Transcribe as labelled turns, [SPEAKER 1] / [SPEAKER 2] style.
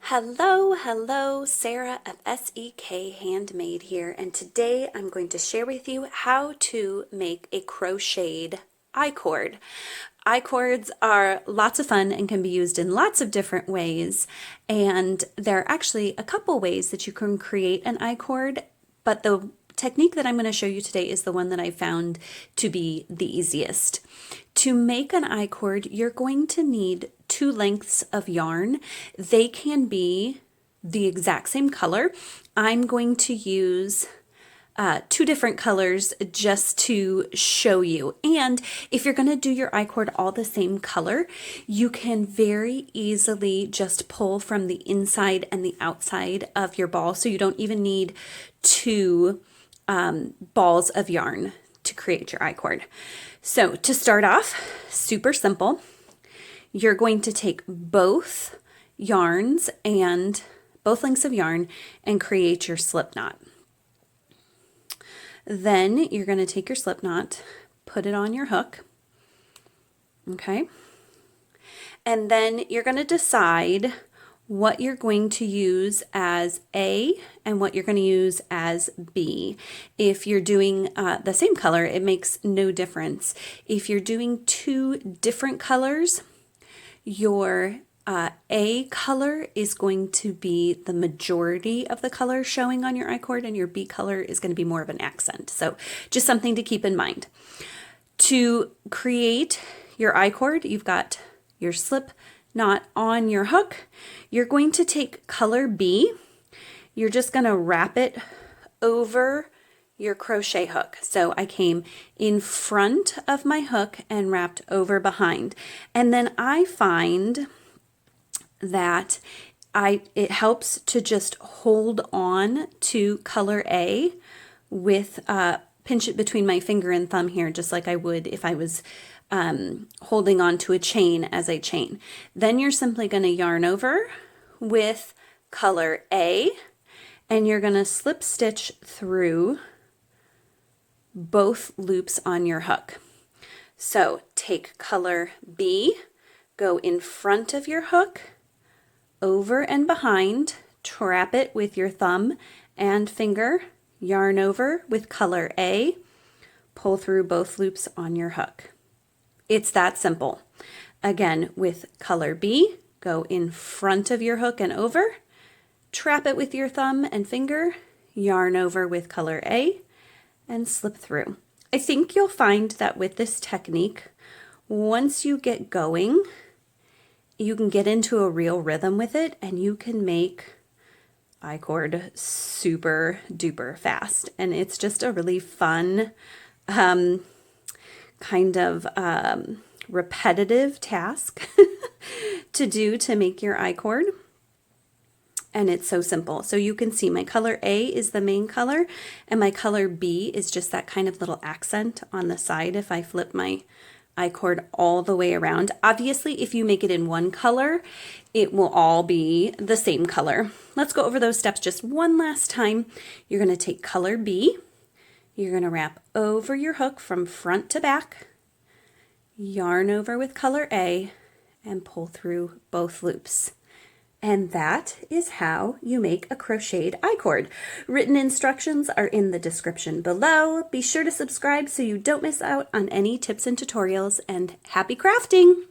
[SPEAKER 1] Hello, Sarah of SEK Handmade here, and today I'm going to share with you how to make a crocheted I-cord. I-cords are lots of fun and can be used in lots of different ways, and there are actually a couple ways that you can create an I-cord, but the technique that I'm going to show you today is the one that I found to be the easiest. To make an I-cord, you're going to need two lengths of yarn. They can be the exact same color. I'm going to use two different colors just to show you. And if you're going to do your I-cord all the same color, you can very easily just pull from the inside and the outside of your ball, so you don't even need two balls of yarn to create your I-cord. So to start off, super simple. You're going to take both yarns and both lengths of yarn and create your slip knot. Then you're going to take your slip knot, put it on your hook, okay? And then you're going to decide what you're going to use as A and what you're going to use as B. If you're doing the same color, it makes no difference. If you're doing two different colors, your A color is going to be the majority of the color showing on your I-cord, and your B color is going to be more of an accent. So just something to keep in mind. To create your I-cord, you've got your slip knot on your hook. You're going to take color B. You're just going to wrap it over your crochet hook. So I came in front of my hook and wrapped over behind. And then I find that it helps to just hold on to color A with pinch it between my finger and thumb here, just like I would if I was holding on to a chain as I chain. Then you're simply going to yarn over with color A, and you're going to slip stitch through both loops on your hook. So take color B, go in front of your hook, over and behind, trap it with your thumb and finger, yarn over with color A, pull through both loops on your hook. It's that simple. Again, with color B, go in front of your hook and over, trap it with your thumb and finger, yarn over with color A, and slip through. I think you'll find that with this technique, once you get going, you can get into a real rhythm with it, and you can make I-cord super duper fast. And it's just a really fun kind of repetitive task to do to make your I-cord. And it's so simple. So you can see my color A is the main color, and my color B is just that kind of little accent on the side if I flip my I-cord all the way around. Obviously, if you make it in one color, it will all be the same color. Let's go over those steps just one last time. You're going to take color B, you're going to wrap over your hook from front to back, yarn over with color A, and pull through both loops. And that is how you make a crocheted I-cord. Written instructions are in the description below. Be sure to subscribe so you don't miss out on any tips and tutorials, and happy crafting!